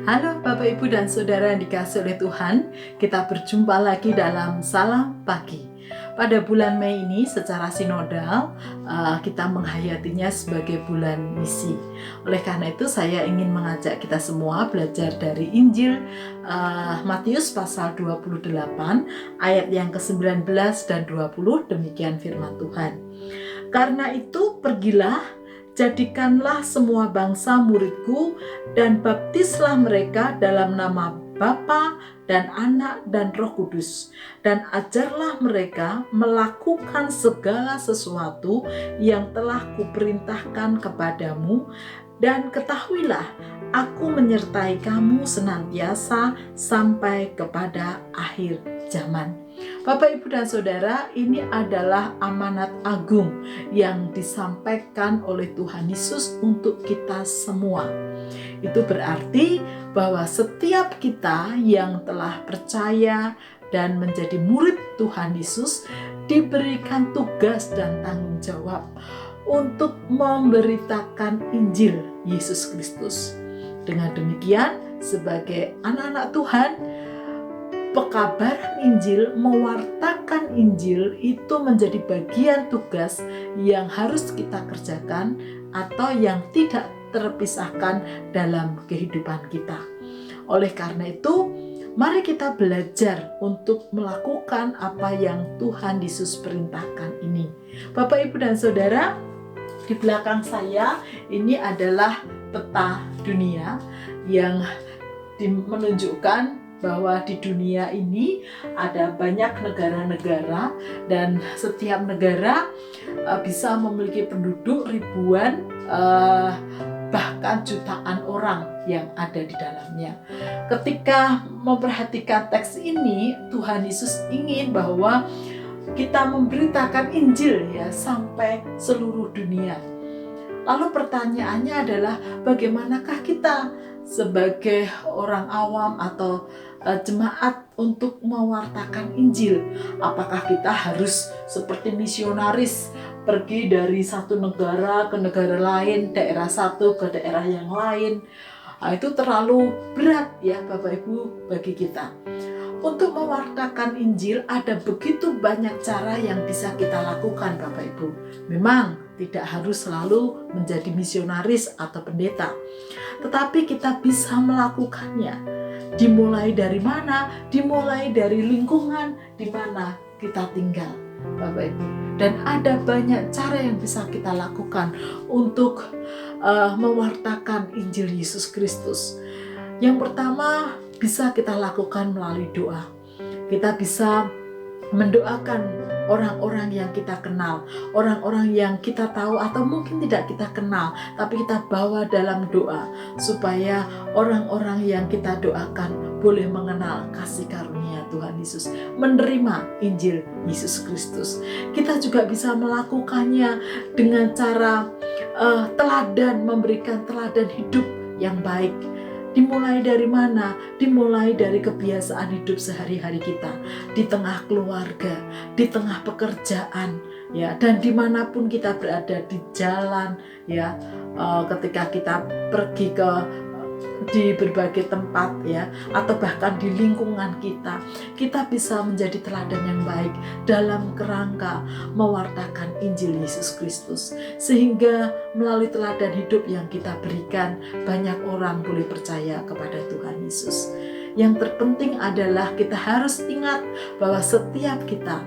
Halo Bapak Ibu dan Saudara yang dikasihi oleh Tuhan, kita berjumpa lagi dalam Salam Pagi. Pada bulan Mei ini secara sinodal kita menghayatinya sebagai bulan misi. Oleh karena itu saya ingin mengajak kita semua belajar dari Injil Matius pasal 28 ayat yang ke-19 dan 20, demikian firman Tuhan. Karena itu pergilah, jadikanlah semua bangsa muridku dan baptislah mereka dalam nama Bapa dan Anak dan Roh Kudus, dan ajarlah mereka melakukan segala sesuatu yang telah kuperintahkan kepadamu, dan ketahuilah aku menyertai kamu senantiasa sampai kepada akhir zaman. Bapak, Ibu, dan Saudara, ini adalah amanat agung yang disampaikan oleh Tuhan Yesus untuk kita semua. Itu berarti bahwa setiap kita yang telah percaya dan menjadi murid Tuhan Yesus diberikan tugas dan tanggung jawab untuk memberitakan Injil Yesus Kristus. Dengan demikian, sebagai anak-anak Tuhan, pekabaran Injil, mewartakan Injil itu menjadi bagian tugas yang harus kita kerjakan atau yang tidak terpisahkan dalam kehidupan kita. Oleh karena itu, mari kita belajar untuk melakukan apa yang Tuhan Yesus perintahkan ini. Bapak, Ibu, dan Saudara, di belakang saya ini adalah peta dunia yang menunjukkan bahwa di dunia ini ada banyak negara-negara, dan setiap negara bisa memiliki penduduk ribuan bahkan jutaan orang yang ada di dalamnya. Ketika memperhatikan teks ini, Tuhan Yesus ingin bahwa kita memberitakan Injil sampai seluruh dunia. Lalu pertanyaannya adalah bagaimanakah kita sebagai orang awam atau jemaat untuk mewartakan Injil? Apakah kita harus seperti misionaris pergi dari satu negara ke negara lain, daerah satu ke daerah yang lain? Itu terlalu berat Bapak Ibu bagi kita. Untuk mewartakan Injil ada begitu banyak cara yang bisa kita lakukan Bapak Ibu. Memang tidak harus selalu menjadi misionaris atau pendeta, tetapi kita bisa melakukannya. Dimulai dari mana? Dimulai dari lingkungan di mana kita tinggal Bapak Ibu. Dan ada banyak cara yang bisa kita lakukan untuk mewartakan Injil Yesus Kristus. Yang pertama, bisa kita lakukan melalui doa. Kita bisa mendoakan orang-orang yang kita kenal, orang-orang yang kita tahu atau mungkin tidak kita kenal, tapi kita bawa dalam doa supaya orang-orang yang kita doakan boleh mengenal kasih karunia Tuhan Yesus, menerima Injil Yesus Kristus. Kita juga bisa melakukannya dengan cara teladan, memberikan teladan hidup yang baik. Dimulai dari mana? Dimulai dari kebiasaan hidup sehari-hari kita, di tengah keluarga, di tengah pekerjaan, dan dimanapun kita berada, di jalan, ketika kita pergi di berbagai tempat, atau bahkan di lingkungan kita bisa menjadi teladan yang baik dalam kerangka mewartakan Injil Yesus Kristus, sehingga melalui teladan hidup yang kita berikan, banyak orang boleh percaya kepada Tuhan Yesus. Yang terpenting adalah kita harus ingat bahwa setiap kita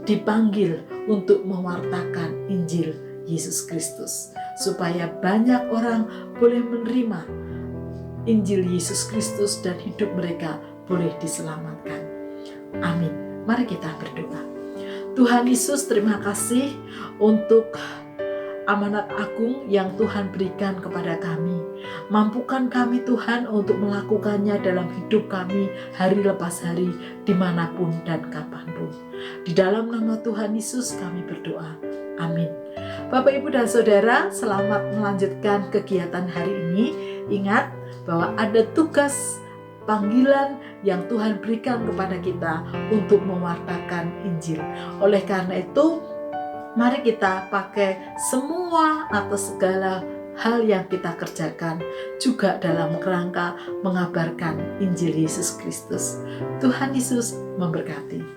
dipanggil untuk mewartakan Injil Yesus Kristus, supaya banyak orang boleh menerima Injil Yesus Kristus dan hidup mereka boleh diselamatkan. Amin. Mari kita berdoa. Tuhan Yesus, terima kasih untuk amanat agung yang Tuhan berikan kepada kami. Mampukan kami Tuhan untuk melakukannya dalam hidup kami hari lepas hari, dimanapun dan kapanpun. Di dalam nama Tuhan Yesus kami berdoa. Amin. Bapak, Ibu, dan Saudara, selamat melanjutkan kegiatan hari ini. Ingat bahwa ada tugas panggilan yang Tuhan berikan kepada kita untuk mewartakan Injil. Oleh karena itu, mari kita pakai semua atau segala hal yang kita kerjakan juga dalam kerangka mengabarkan Injil Yesus Kristus. Tuhan Yesus memberkati.